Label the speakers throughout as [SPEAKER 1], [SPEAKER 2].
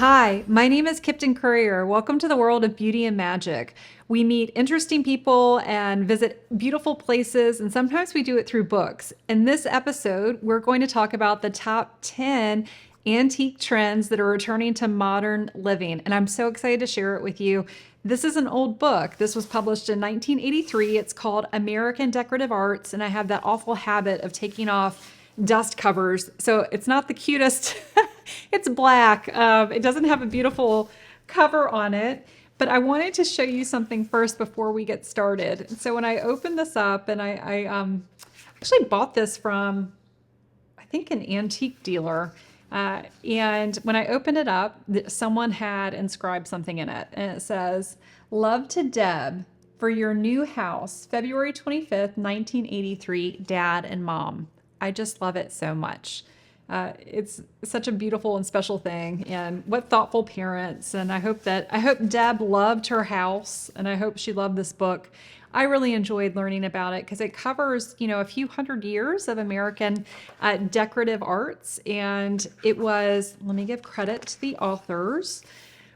[SPEAKER 1] Hi, my name is Kipton Courier. Welcome to the world of beauty and magic. We meet interesting people and visit beautiful places, and sometimes we do it through books. In this episode, we're going to talk about the top 10 antique trends that are returning to modern living, and I'm so excited to share it with you. This is an old book. This was published in 1983. It's called American Decorative Arts, and I have that awful habit of taking off dust covers. So it's not the cutest. It's black. It doesn't have a beautiful cover on it, but I wanted to show you something first before we get started. So when I opened this up, and I actually bought this from, I think, an antique dealer. And when I opened it up, someone had inscribed something in it. And it says, "Love to Deb for your new house, February 25th, 1983, Dad and Mom." I just love it so much. It's such a beautiful and special thing, and what thoughtful parents. And I hope Deb loved her house, and I hope she loved this book. I really enjoyed learning about it because it covers, a few hundred years of American decorative arts. And it was, let me give credit to the authors.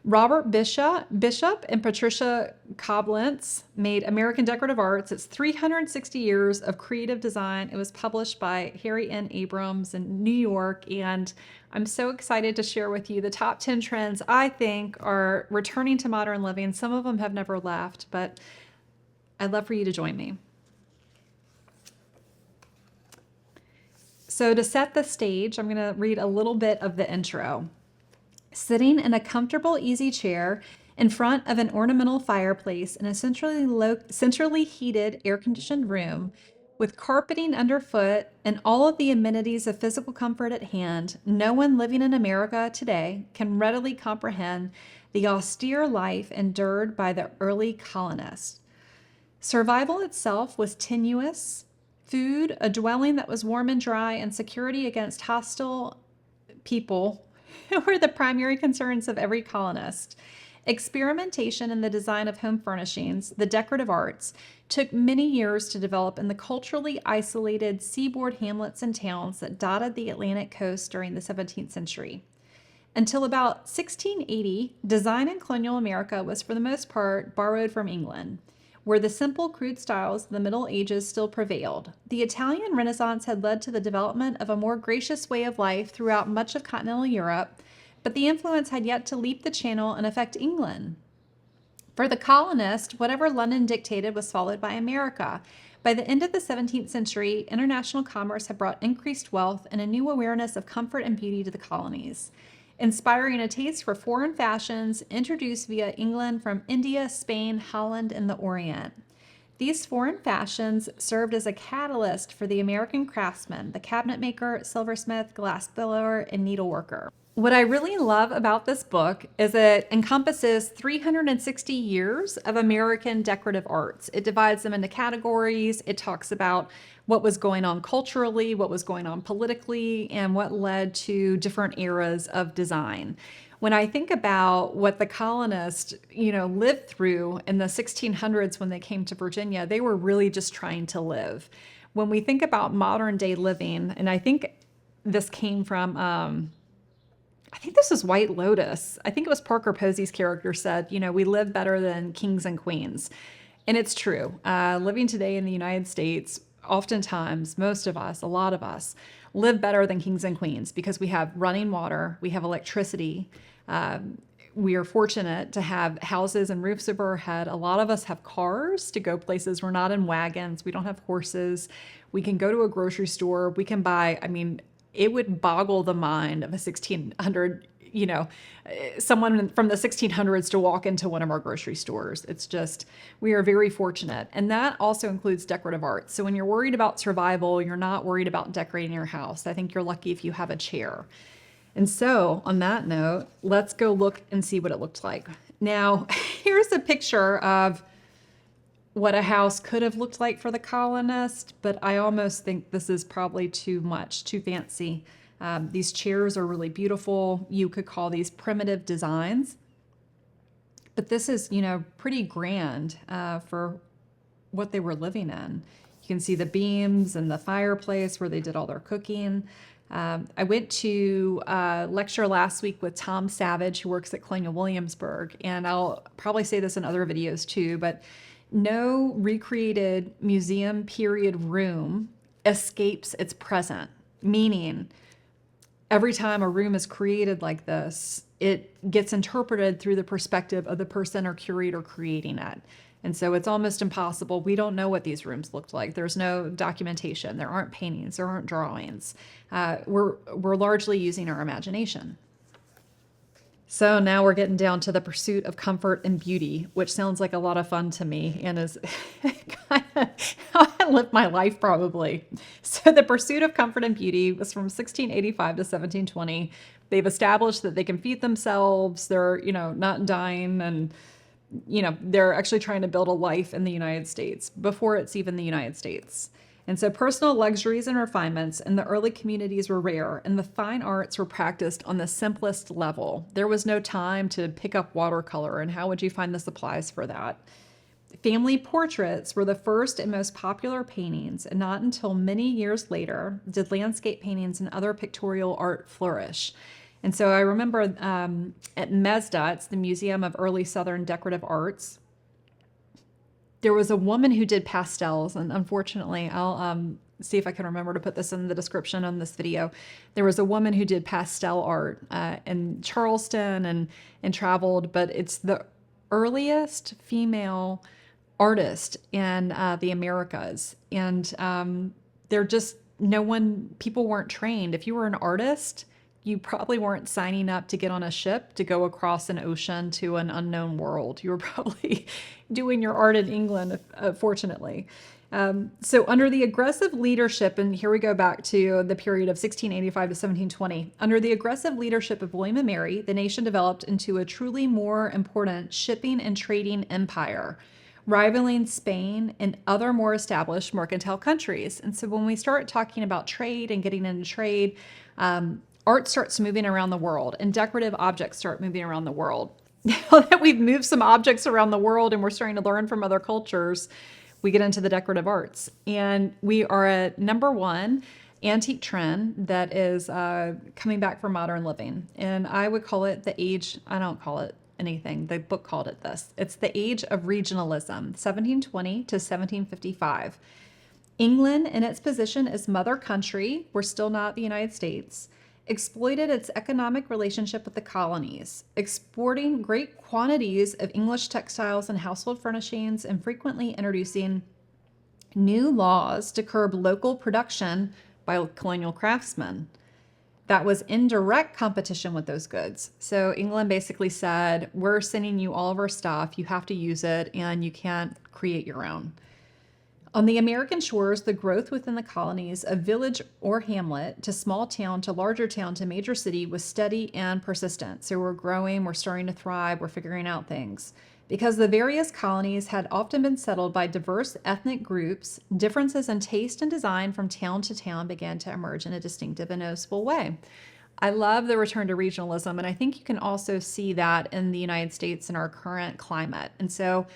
[SPEAKER 1] Robert Bishop and Patricia Coblentz made American Decorative Arts. It's 360 years of creative design. It was published by Harry N. Abrams in New York, and I'm so excited to share with you the top 10 trends I think are returning to modern living. Some of them have never left, but I'd love for you to join me. So to set the stage, I'm going to read a little bit of the intro. Sitting in a comfortable, easy chair in front of an ornamental fireplace in a centrally heated, air-conditioned room with carpeting underfoot and all of the amenities of physical comfort at hand, no one living in America today can readily comprehend the austere life endured by the early colonists. Survival itself was tenuous. Food, a dwelling that was warm and dry, and security against hostile people were the primary concerns of every colonist. Experimentation in the design of home furnishings, the decorative arts, took many years to develop in the culturally isolated seaboard hamlets and towns that dotted the Atlantic coast during the 17th century. Until about 1680, design in colonial America was for the most part borrowed from England, where the simple, crude styles of the Middle Ages still prevailed. The Italian Renaissance had led to the development of a more gracious way of life throughout much of continental Europe, but the influence had yet to leap the Channel and affect England. For the colonist, whatever London dictated was followed by America. By the end of the 17th century, international commerce had brought increased wealth and a new awareness of comfort and beauty to the colonies, inspiring a taste for foreign fashions introduced via England from India, Spain, Holland, and the Orient. These foreign fashions served as a catalyst for the American craftsman, the cabinet maker, silversmith, glass blower, and needleworker. What I really love about this book is it encompasses 360 years of American decorative arts. It divides them into categories. It talks about what was going on culturally, what was going on politically, and what led to different eras of design. When I think about what the colonists, lived through in the 1600s when they came to Virginia, they were really just trying to live. When we think about modern day living, and I think this came from, I think this was White Lotus. I think it was Parker Posey's character said, we live better than kings and queens. And it's true. Living today in the United States, oftentimes, most of us, a lot of us, live better than kings and queens because we have running water, we have electricity. We are fortunate to have houses and roofs over our head. A lot of us have cars to go places. We're not in wagons. We don't have horses. We can go to a grocery store. We can buy, it would boggle the mind of a 1600, someone from the 1600s to walk into one of our grocery stores. It's just, we are very fortunate. And that also includes decorative arts. So when you're worried about survival, you're not worried about decorating your house. I think you're lucky if you have a chair. And so on that note, let's go look and see what it looked like. Now, here's a picture of what a house could have looked like for the colonist, but I almost think this is probably too much, too fancy. These chairs are really beautiful. You could call these primitive designs, but this is, pretty grand for what they were living in. You can see the beams and the fireplace where they did all their cooking. I went to a lecture last week with Tom Savage, who works at Colonial Williamsburg, and I'll probably say this in other videos too, but no recreated museum period room escapes its present, meaning every time a room is created like this, it gets interpreted through the perspective of the person or curator creating it. And so it's almost impossible. We don't know what these rooms looked like. There's no documentation. There aren't paintings. There aren't drawings. We're largely using our imagination. So now we're getting down to the pursuit of comfort and beauty, which sounds like a lot of fun to me and is kind of how I live my life probably. So the pursuit of comfort and beauty was from 1685 to 1720. They've established that they can feed themselves. They're, not dying, and they're actually trying to build a life in the United States before it's even the United States. And so personal luxuries and refinements in the early communities were rare, and the fine arts were practiced on the simplest level. There was no time to pick up watercolor, and how would you find the supplies for that? Family portraits were the first and most popular paintings, and not until many years later did landscape paintings and other pictorial art flourish. And so I remember at MESDA, it's the Museum of Early Southern Decorative Arts, there was a woman who did pastels, and unfortunately, I'll see if I can remember to put this in the description on this video. There was a woman who did pastel art in Charleston and traveled, but it's the earliest female artist in the Americas. And people weren't trained. If you were an artist, you probably weren't signing up to get on a ship to go across an ocean to an unknown world. You were probably doing your art in England, fortunately. So under the aggressive leadership, and here we go back to the period of 1685 to 1720, under the aggressive leadership of William and Mary, the nation developed into a truly more important shipping and trading empire, rivaling Spain and other more established mercantile countries. And so when we start talking about trade and getting into trade, art starts moving around the world, and decorative objects start moving around the world. Now that we've moved some objects around the world and we're starting to learn from other cultures, we get into the decorative arts. And we are at number one antique trend that is coming back for modern living. And I would call it the age, I don't call it anything, the book called it this. It's the Age of Regionalism, 1720 to 1755. England, in its position as mother country, we're still not the United States, exploited its economic relationship with the colonies, exporting great quantities of English textiles and household furnishings, and frequently introducing new laws to curb local production by colonial craftsmen. That was in direct competition with those goods. So England basically said, we're sending you all of our stuff, you have to use it, and you can't create your own. On the American shores, the growth within the colonies of village or hamlet to small town to larger town to major city was steady and persistent. So we're growing, we're starting to thrive, we're figuring out things. Because the various colonies had often been settled by diverse ethnic groups, differences in taste and design from town to town began to emerge in a distinctive and noticeable way. I love the return to regionalism, and I think you can also see that in the United States in our current climate. And so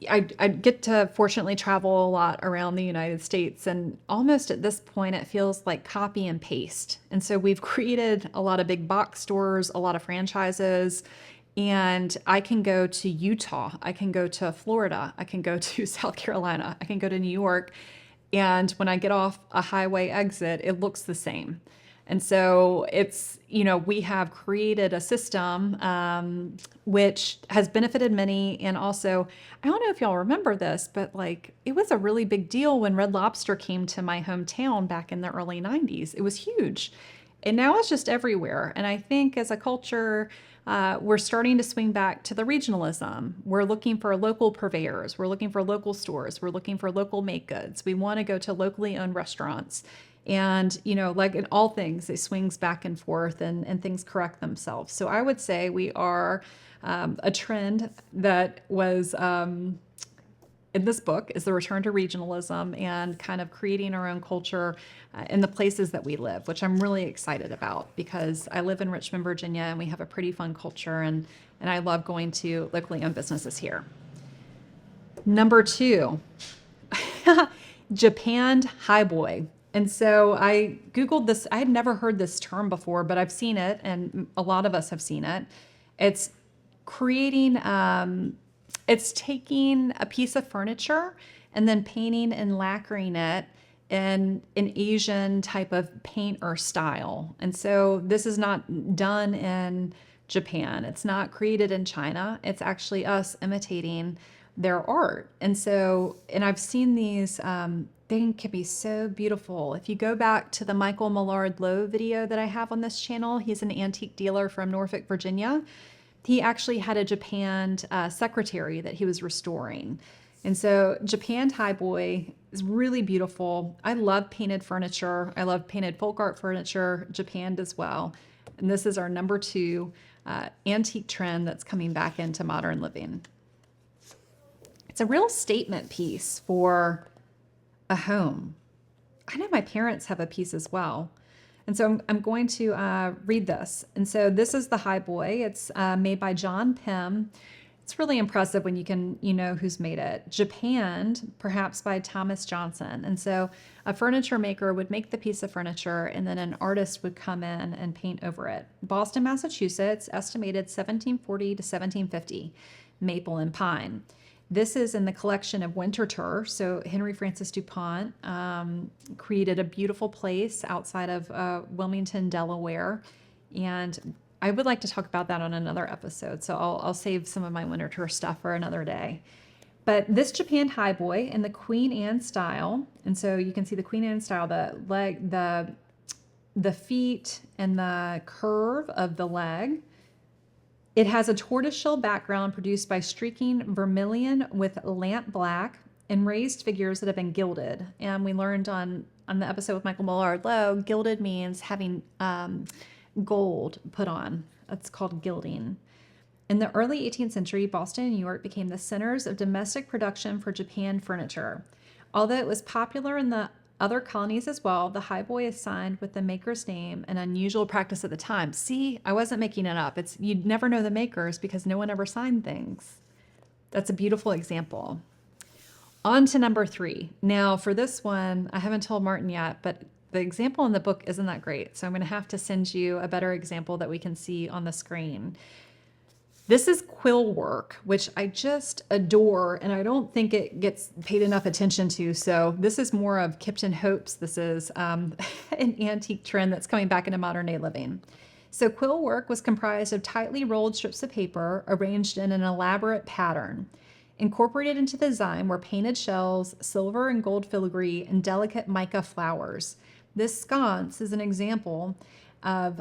[SPEAKER 1] I get to fortunately travel a lot around the United States, and almost at this point it feels like copy and paste. And so we've created a lot of big box stores, a lot of franchises, and I can go to Utah, I can go to Florida, I can go to South Carolina, I can go to New York, and when I get off a highway exit, it looks the same. And so it's, we have created a system which has benefited many. And also, I don't know if y'all remember this, but it was a really big deal when Red Lobster came to my hometown back in the early 90s. It was huge. And now it's just everywhere. And I think as a culture, we're starting to swing back to the regionalism. We're looking for local purveyors. We're looking for local stores. We're looking for local make goods. We want to go to locally owned restaurants. And, like in all things, it swings back and forth and things correct themselves. So I would say we are a trend that was in this book is the return to regionalism and kind of creating our own culture in the places that we live, which I'm really excited about because I live in Richmond, Virginia, and we have a pretty fun culture, and I love going to locally owned businesses here. Number two, Japanned Highboy. And so I Googled this. I had never heard this term before, but I've seen it, and a lot of us have seen it. It's creating, it's taking a piece of furniture and then painting and lacquering it in an Asian type of paint or style. And so this is not done in Japan. It's not created in China. It's actually us imitating their art. And so, and I've seen these, they can be so beautiful. If you go back to the Michael Millard Lowe video that I have on this channel, he's an antique dealer from Norfolk, Virginia. He actually had a Japanned secretary that he was restoring. And so Japanned Highboy is really beautiful. I love painted furniture. I love painted folk art furniture, Japanned as well. And this is our number 2 antique trend that's coming back into modern living. It's a real statement piece for a home. I know my parents have a piece as well. And so I'm going to read this. And so this is the Highboy. It's made by John Pym. It's really impressive when you know who's made it. Japanned, perhaps by Thomas Johnson. And so a furniture maker would make the piece of furniture, and then an artist would come in and paint over it. Boston, Massachusetts, estimated 1740 to 1750, maple and pine. This is in the collection of Winterthur. So Henry Francis DuPont created a beautiful place outside of Wilmington, Delaware. And I would like to talk about that on another episode. So I'll save some of my Winterthur stuff for another day. But this Japanned Highboy in the Queen Anne style. And so you can see the Queen Anne style, the leg, the feet and the curve of the leg. It has a tortoiseshell background produced by streaking vermilion with lamp black and raised figures that have been gilded. And we learned on the episode with Michael Millard Lowe, gilded means having gold put on. That's called gilding. In the early 18th century, Boston and New York became the centers of domestic production for Japanned furniture. Although it was popular in the other colonies as well, the Highboy is signed with the maker's name, an unusual practice at the time. See, I wasn't making it up. You'd never know the makers because no one ever signed things. That's a beautiful example. On to number 3. Now for this one, I haven't told Martin yet, but the example in the book isn't that great. So I'm going to have to send you a better example that we can see on the screen. This is quill work, which I just adore, and I don't think it gets paid enough attention to. So this is more of Kipton hopes. This is an antique trend that's coming back into modern day living. So quill work was comprised of tightly rolled strips of paper arranged in an elaborate pattern. Incorporated into the design were painted shells, silver and gold filigree, and delicate mica flowers. This sconce is an example of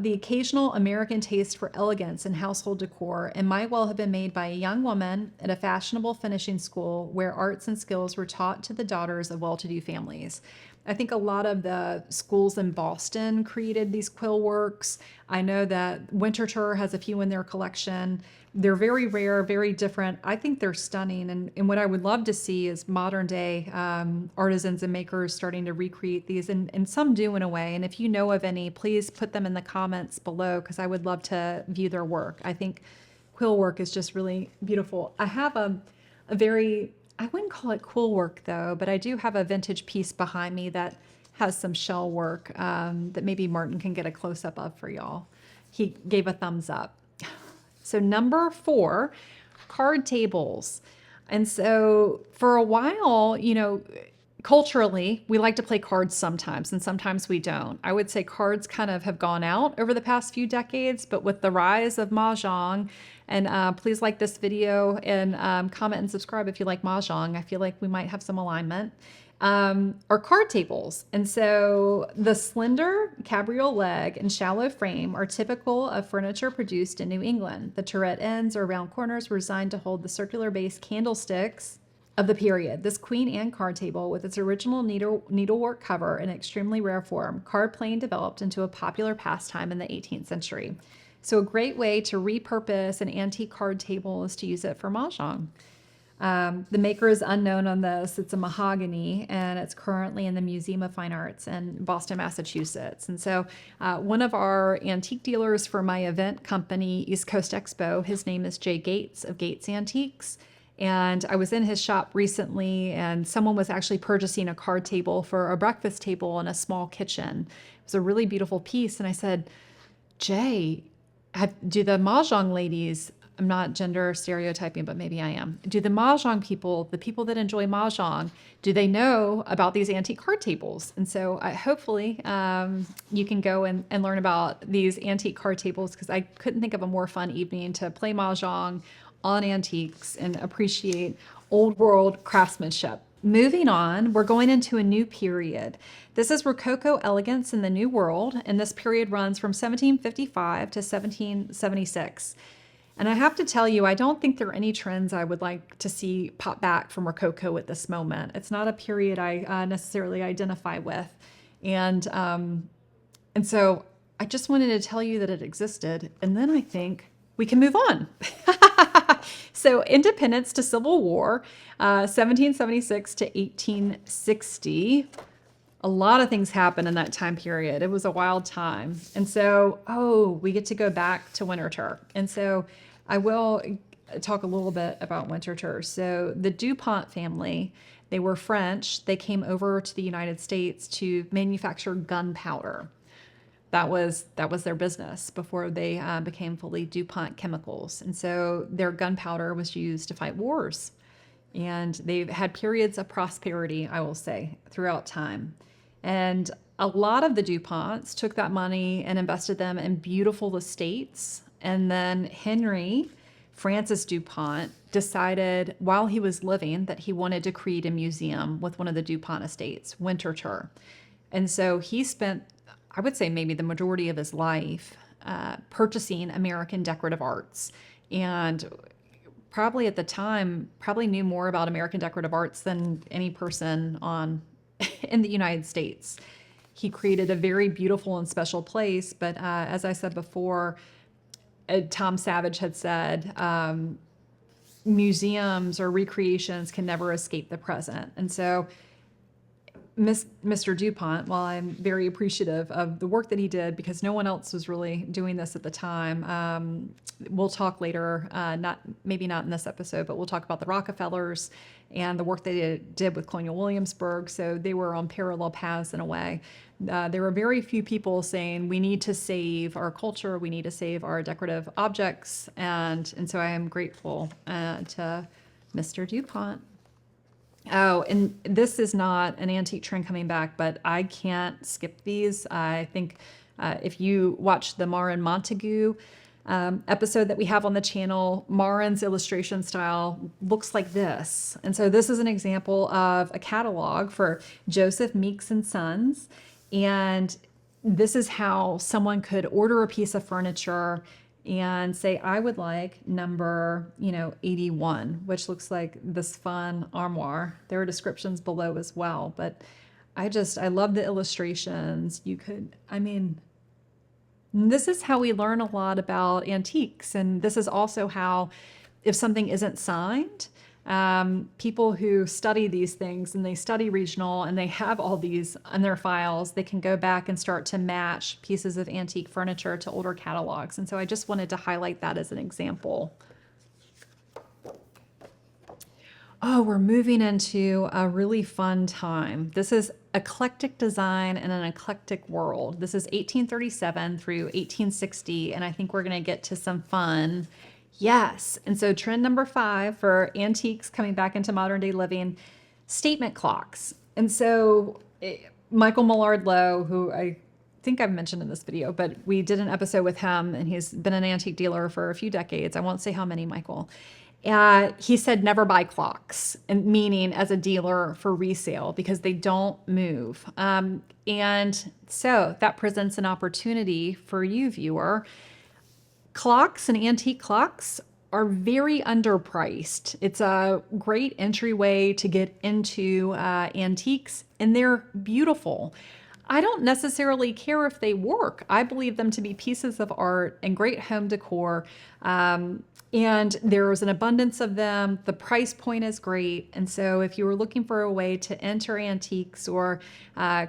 [SPEAKER 1] the occasional American taste for elegance in household decor, and might well have been made by a young woman at a fashionable finishing school where arts and skills were taught to the daughters of well-to-do families. I think a lot of the schools in Boston created these quill works. I know that Winterthur has a few in their collection. They're very rare, very different. I think they're stunning. And what I would love to see is modern day artisans and makers starting to recreate these, and some do in a way. And if you know of any, please put them in the comments below because I would love to view their work. I think quill work is just really beautiful. I have a very, I wouldn't call it quill work though, but I do have a vintage piece behind me that has some shell work that maybe Martin can get a close-up of for y'all. He gave a thumbs up. So number 4, card tables. And so for a while, culturally, we like to play cards sometimes, and sometimes we don't. I would say cards kind of have gone out over the past few decades, but with the rise of Mahjong, and please like this video and comment and subscribe if you like Mahjong. I feel like we might have some alignment. Are card tables. And so the slender cabriole leg and shallow frame are typical of furniture produced in New England. The turret ends or round corners were designed to hold the circular base candlesticks of the period. This Queen Anne card table, with its original needlework cover in extremely rare form, card playing developed into a popular pastime in the 18th century. So a great way to repurpose an antique card table is to use it for Mahjong. The maker is unknown on this. It's a mahogany, and it's currently in the Museum of Fine Arts in Boston, Massachusetts. And so one of our antique dealers for my event company, East Coast Expo, his name is Jay Gates of Gates Antiques. And I was in his shop recently, and someone was actually purchasing a card table for a breakfast table in a small kitchen. It was a really beautiful piece. And I said, Jay, do the Mahjong ladies, I'm not gender stereotyping, but maybe I am. Do the Mahjong people, the people that enjoy Mahjong, do they know about these antique card tables? And so hopefully you can go and learn about these antique card tables, because I couldn't think of a more fun evening to play Mahjong on antiques and appreciate old world craftsmanship. Moving on, we're going into a new period. This is Rococo Elegance in the New World, and this period runs from 1755 to 1776. And I have to tell you, I don't think there are any trends I would like to see pop back from Rococo at this moment. It's not a period I necessarily identify with. And so I just wanted to tell you that it existed, and then I think we can move on. So independence to Civil War, 1776 to 1860. A lot of things happened in that time period. It was a wild time. And so, we get to go back to Winterthur. And so I will talk a little bit about Winterthur. So the DuPont family, they were French. They came over to the United States to manufacture gunpowder. That was their business before they became fully DuPont Chemicals. And so their gunpowder was used to fight wars. And they've had periods of prosperity, I will say, throughout time. And a lot of the DuPonts took that money and invested them in beautiful estates. And then Henry Francis DuPont decided while he was living that he wanted to create a museum with one of the DuPont estates, Winterthur. And so he spent, I would say, maybe the majority of his life purchasing American decorative arts. And probably at the time, probably knew more about American decorative arts than any person in the United States. He created a very beautiful and special place. But as I said before, Tom Savage had said, museums or recreations can never escape the present. And so Mr. DuPont, while I'm very appreciative of the work that he did, because no one else was really doing this at the time, we'll talk later, maybe not in this episode, but we'll talk about the Rockefellers and the work they did with Colonial Williamsburg. So they were on parallel paths in a way. There were very few people saying we need to save our culture, we need to save our decorative objects, and so I am grateful to Mr. DuPont. Oh, and this is not an antique trend coming back, but I can't skip these. I think if you watch the Marin Montagu episode that we have on the channel, Marin's illustration style looks like this. And so this is an example of a catalog for Joseph Meeks and Sons. And this is how someone could order a piece of furniture and say, I would like number, 81, which looks like this fun armoire. There are descriptions below as well, but I love the illustrations. This is how we learn a lot about antiques. And this is also how, if something isn't signed, people who study these things and they study regional and they have all these in their files, they can go back and start to match pieces of antique furniture to older catalogs. And so I just wanted to highlight that as an example. Oh, we're moving into a really fun time. This is eclectic design in an eclectic world. This is 1837 through 1860, and I think we're going to get to some fun. Yes. And so trend number 5 for antiques coming back into modern day living, statement clocks. And so Michael Millard Lowe, who I think I've mentioned in this video, but we did an episode with him, and he's been an antique dealer for a few decades. I won't say how many, Michael. He said never buy clocks, and meaning as a dealer for resale, because they don't move. And so that presents an opportunity for you, viewer. Clocks and antique clocks are very underpriced. It's a great entryway to get into antiques, and they're beautiful. I don't necessarily care if they work. I believe them to be pieces of art and great home decor. And there's an abundance of them. The price point is great. And so if you were looking for a way to enter antiques or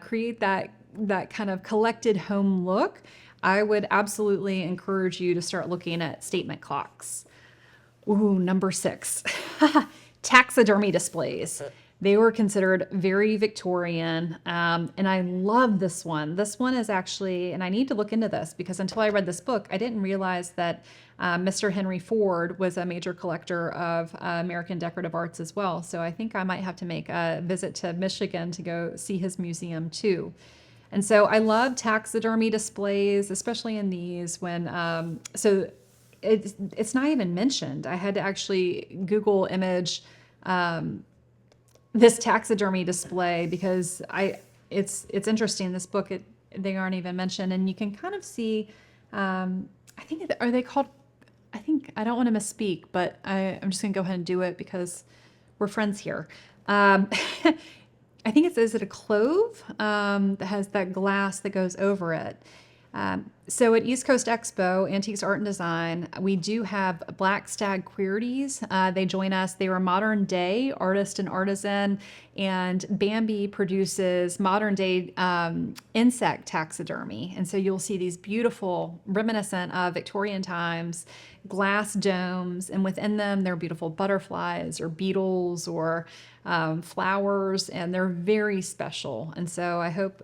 [SPEAKER 1] create that kind of collected home look, I would absolutely encourage you to start looking at statement clocks. Ooh, number 6. Taxidermy displays. They were considered very Victorian, and I love this one. This one is actually, and I need to look into this because until I read this book, I didn't realize that Mr. Henry Ford was a major collector of American decorative arts as well. So I think I might have to make a visit to Michigan to go see his museum too. And so I love taxidermy displays, especially in these when, so it's not even mentioned. I had to actually Google image this taxidermy display because it's interesting. This book, they aren't even mentioned, and you can kind of see. I think are they called? I think I don't want to misspeak, but I'm just gonna go ahead and do it because we're friends here. I think is it a clove that has that glass that goes over it. So at East Coast Expo, Antiques Art and Design, we do have Black Stag Queries. They join us. They were modern day artist and artisan, and Bambi produces modern day insect taxidermy. And so you'll see these beautiful, reminiscent of Victorian times, glass domes, and within them they're beautiful butterflies or beetles or flowers, and they're very special. And so I hope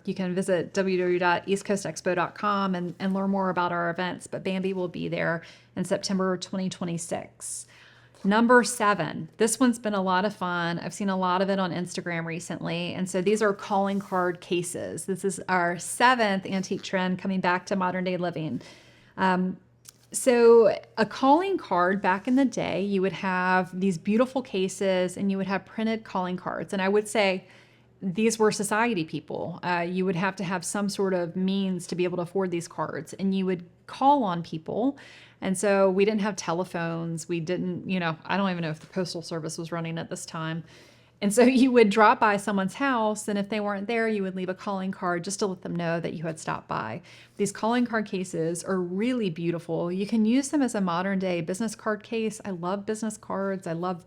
[SPEAKER 1] you can visit www.eastcoastexpo.com and learn more about our events. But Bambi will be there in September 2026. Number 7. This one's been a lot of fun. I've seen a lot of it on Instagram recently. And so these are calling card cases. This is our 7th antique trend coming back to modern day living. So a calling card back in the day, you would have these beautiful cases and you would have printed calling cards. And I would say these were society people. You would have to have some sort of means to be able to afford these cards, and you would call on people. And so we didn't have telephones. We didn't, I don't even know if the postal service was running at this time. And so you would drop by someone's house, and if they weren't there, you would leave a calling card just to let them know that you had stopped by. These calling card cases are really beautiful. You can use them as a modern day business card case. I love business cards. I love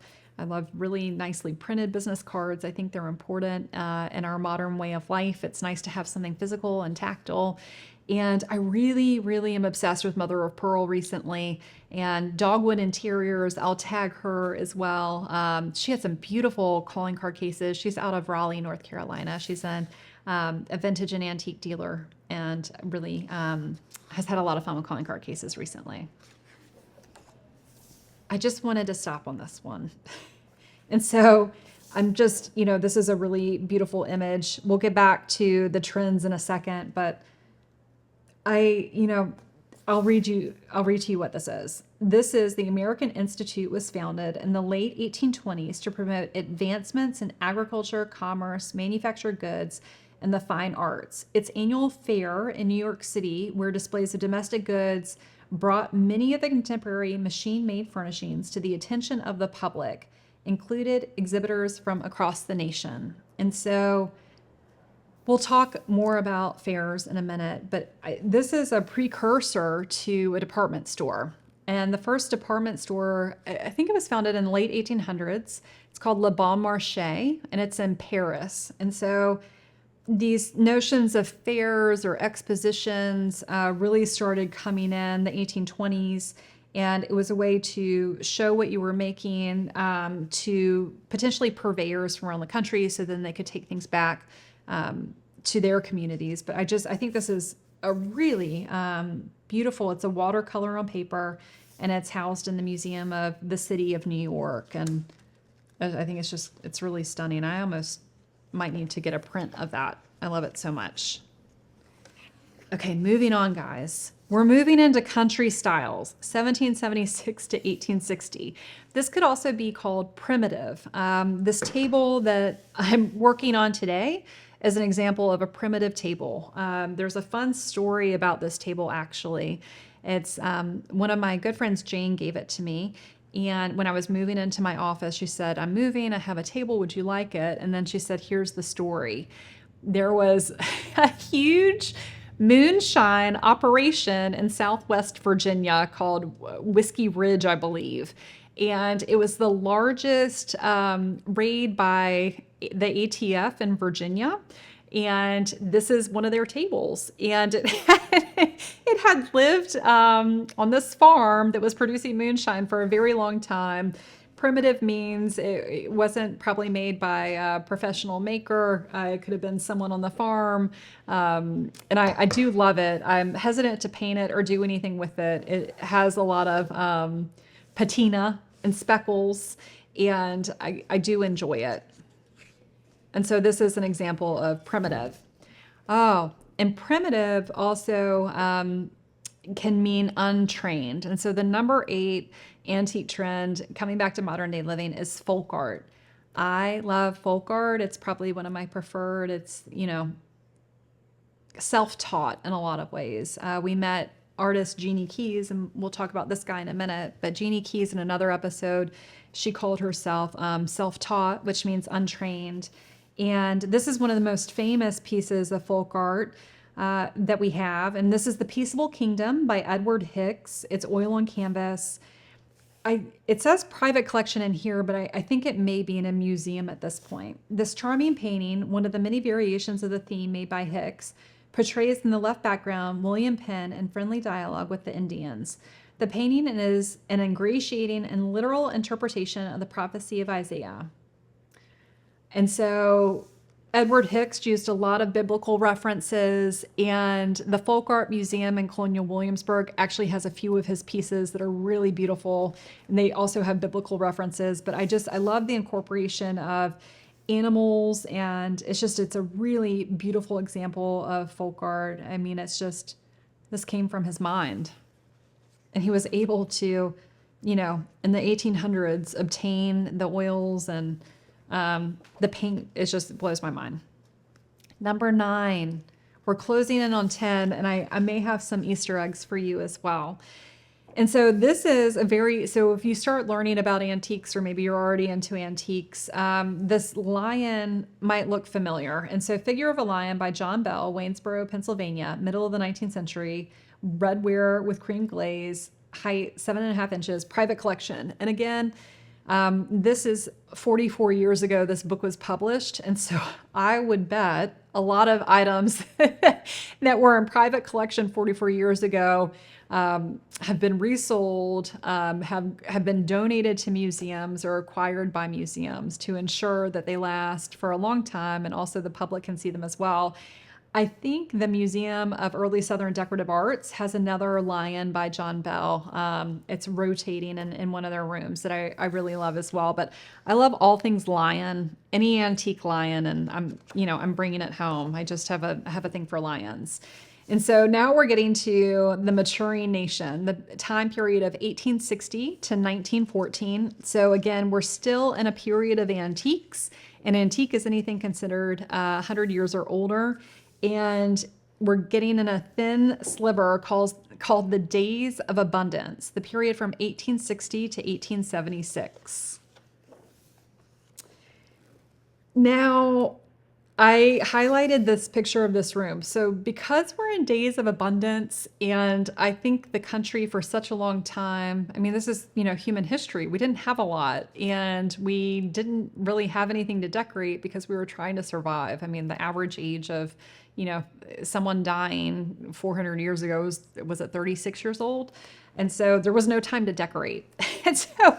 [SPEAKER 1] really nicely printed business cards. I think they're important in our modern way of life. It's nice to have something physical and tactile. And I really, really am obsessed with Mother of Pearl recently, and Dogwood Interiors. I'll tag her as well. She had some beautiful calling card cases. She's out of Raleigh, North Carolina. She's a vintage and antique dealer, and really has had a lot of fun with calling card cases recently. I just wanted to stop on this one. And so I'm just, this is a really beautiful image. We'll get back to the trends in a second, but I'll read to you what this is. This is the American Institute was founded in the late 1820s to promote advancements in agriculture, commerce, manufactured goods, and the fine arts. Its annual fair in New York City, where displays of domestic goods brought many of the contemporary machine-made furnishings to the attention of the public, included exhibitors from across the nation. And so we'll talk more about fairs in a minute, but this is a precursor to a department store. And the first department store, I think it was founded in the late 1800s. It's called Le Bon Marché, and it's in Paris. And so these notions of fairs or expositions really started coming in the 1820s. And it was a way to show what you were making to potentially purveyors from around the country, so then they could take things back to their communities. But I think this is a really beautiful, it's a watercolor on paper, and it's housed in the Museum of the City of New York. And I think it's really stunning. I almost might need to get a print of that. I love it so much. Okay, moving on, guys. We're moving into country styles, 1776 to 1860. This could also be called primitive. This table that I'm working on today is an example of a primitive table. There's a fun story about this table, actually. It's one of my good friends, Jane, gave it to me. And when I was moving into my office, she said, "I'm moving, I have a table, would you like it?" And then she said, "Here's the story." There was a huge moonshine operation in Southwest Virginia called Whiskey Ridge, I believe. And it was the largest raid by the ATF in Virginia. And this is one of their tables. And it had lived on this farm that was producing moonshine for a very long time. primitive means it wasn't probably made by a professional maker. It could have been someone on the farm. And I do love it. I'm hesitant to paint it or do anything with it. It has a lot of patina and speckles, and I do enjoy it. And so this is an example of primitive. Oh, and primitive also can mean untrained. And so the number 8 antique trend coming back to modern day living is folk art. I love folk art. It's probably one of my preferred. It's, self-taught in a lot of ways. We met artist Jeanie Keys, and we'll talk about this guy in a minute, but Jeanie Keys in another episode, she called herself self-taught, which means untrained. And this is one of the most famous pieces of folk art that we have. And this is The Peaceable Kingdom by Edward Hicks. It's oil on canvas. It says private collection in here, but I think it may be in a museum at this point. This charming painting, one of the many variations of the theme made by Hicks, portrays in the left background William Penn in friendly dialogue with the Indians. The painting is an ingratiating and literal interpretation of the prophecy of Isaiah. And so Edward Hicks used a lot of biblical references, and the Folk Art Museum in Colonial Williamsburg actually has a few of his pieces that are really beautiful, and they also have biblical references. But I love the incorporation of animals, and it's a really beautiful example of folk art. I mean, this came from his mind, and he was able to, in the 1800s, obtain the oils and the paint. It just blows my mind. Number 9, we're closing in on 10, and I may have some Easter eggs for you as well. And so this is so if you start learning about antiques, or maybe you're already into antiques, this lion might look familiar. And so Figure of a Lion by John Bell, Waynesboro, Pennsylvania, middle of the 19th century, redware with cream glaze, height 7.5 inches, private collection. And again, this is 44 years ago this book was published, and so I would bet a lot of items that were in private collection 44 years ago have been resold, have been donated to museums or acquired by museums to ensure that they last for a long time, and also the public can see them as well. I think the Museum of Early Southern Decorative Arts has another lion by John Bell. It's rotating in one of their rooms that I really love as well. But I love all things lion, any antique lion, and I'm bringing it home. I just have a thing for lions. And so now we're getting to the maturing nation, the time period of 1860 to 1914. So again, we're still in a period of antiques. An antique is anything considered 100 years or older. And we're getting in a thin sliver called the Days of Abundance, the period from 1860 to 1876. Now, I highlighted this picture of this room. So because we're in days of abundance, and I think the country for such a long time, I mean, this is, human history. We didn't have a lot, and we didn't really have anything to decorate because we were trying to survive. I mean, the average age of, someone dying 400 years ago was at 36 years old. And so there was no time to decorate. And so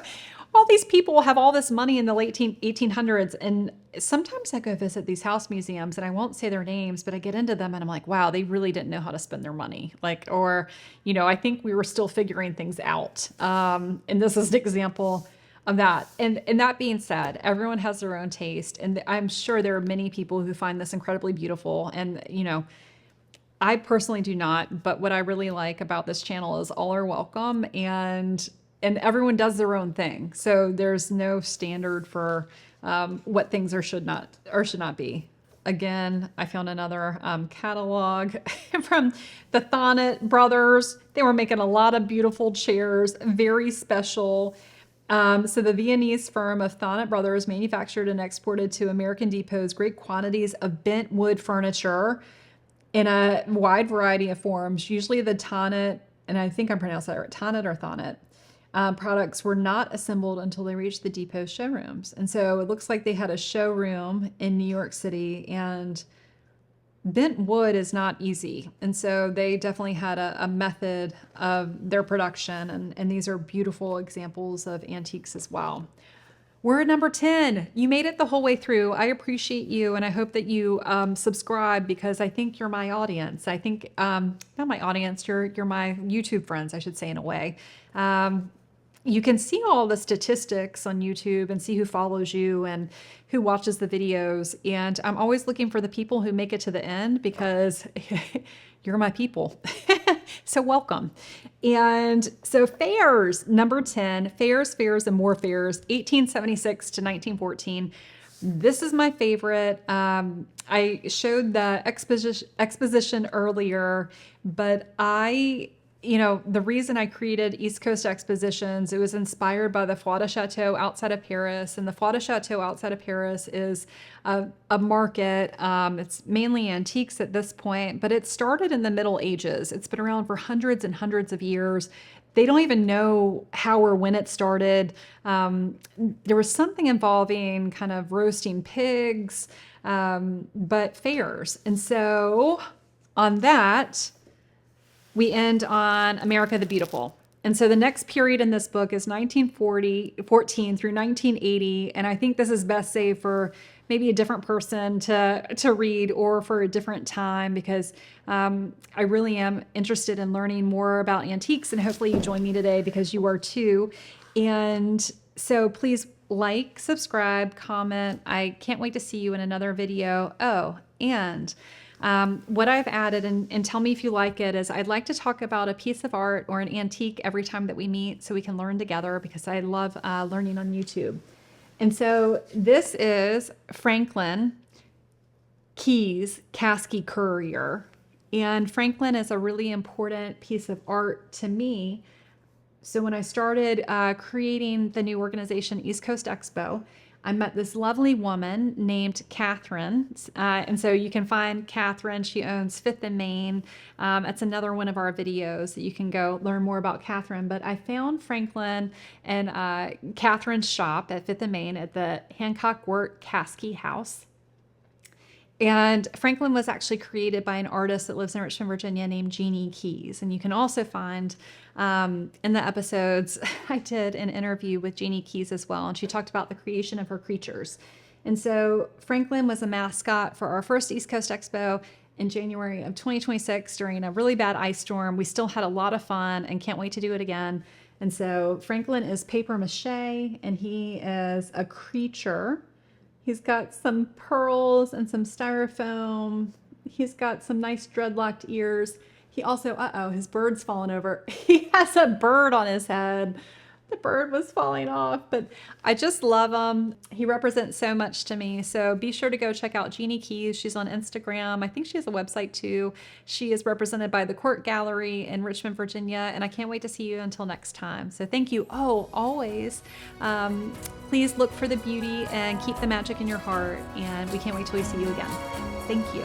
[SPEAKER 1] all these people have all this money in the late 1800s. And sometimes I go visit these house museums, and I won't say their names, but I get into them and I'm like, wow, they really didn't know how to spend their money. I think we were still figuring things out. And this is an example of that. And that being said, everyone has their own taste. And I'm sure there are many people who find this incredibly beautiful. And, I personally do not, but what I really like about this channel is all are welcome, and everyone does their own thing. So there's no standard for what things should not be. Again, I found another catalog from the Thonet brothers. They were making a lot of beautiful chairs, very special. So the Viennese firm of Thonet brothers manufactured and exported to American depots great quantities of bentwood furniture in a wide variety of forms. Usually the Thonet, and I think I'm pronouncing that right, Thonet or Thonet, products were not assembled until they reached the depot showrooms. And so it looks like they had a showroom in New York City, and bent wood is not easy. And so they definitely had a method of their production. And these are beautiful examples of antiques as well. We're at number 10. You made it the whole way through. I appreciate you, and I hope that you subscribe, because I think you're my audience. I think, not my audience, you're my YouTube friends, I should say, in a way. You can see all the statistics on YouTube and see who follows you and who watches the videos. And I'm always looking for the people who make it to the end, because you're my people. So welcome. And so fairs, number 10, fairs, and more fairs, 1876 to 1914. This is my favorite. I showed the exposition earlier, but the reason I created East Coast Expositions, it was inspired by the Foix de Château outside of Paris. And the Foix de Château outside of Paris is a market. It's mainly antiques at this point, but it started in the Middle Ages. It's been around for hundreds and hundreds of years. They don't even know how or when it started. There was something involving kind of roasting pigs, but fairs. And so on that, we end on America the Beautiful. And so the next period in this book is 1914 through 1980. And I think this is best saved for maybe a different person to read, or for a different time, because I really am interested in learning more about antiques, and hopefully you join me today because you are too. And so please like, subscribe, comment. I can't wait to see you in another video. Oh, and what I've added, and tell me if you like it, is I'd like to talk about a piece of art or an antique every time that we meet, so we can learn together, because I love learning on YouTube. And so this is Franklin Keyes Caskie Courier. And Franklin is a really important piece of art to me. So when I started creating the new organization, East Coast Expo, I met this lovely woman named Catherine. And so you can find Catherine. She owns Fifth and Main. That's another one of our videos that you can go learn more about Catherine. But I found Franklin and Catherine's shop at Fifth and Main at the Hancock Wirt Caskie House. And Franklin was actually created by an artist that lives in Richmond, Virginia, named Jeanie Keyes. And you can also find in the episodes, I did an interview with Jeanie Keyes as well, and she talked about the creation of her creatures. And so Franklin was a mascot for our first East Coast Expo in January of 2026 during a really bad ice storm. We still had a lot of fun and can't wait to do it again. And so Franklin is papier-mâché, and he is a creature. He's got some pearls and some styrofoam. He's got some nice dreadlocked ears. He also, his bird's fallen over. He has a bird on his head. The bird was falling off, but I just love him. He represents so much to me. So be sure to go check out Jeanie Keyes. She's on Instagram. I think she has a website too. She is represented by the Court Gallery in Richmond, Virginia, and I can't wait to see you until next time. So thank you. Oh, always. Please look for the beauty and keep the magic in your heart, and we can't wait till we see you again. Thank you.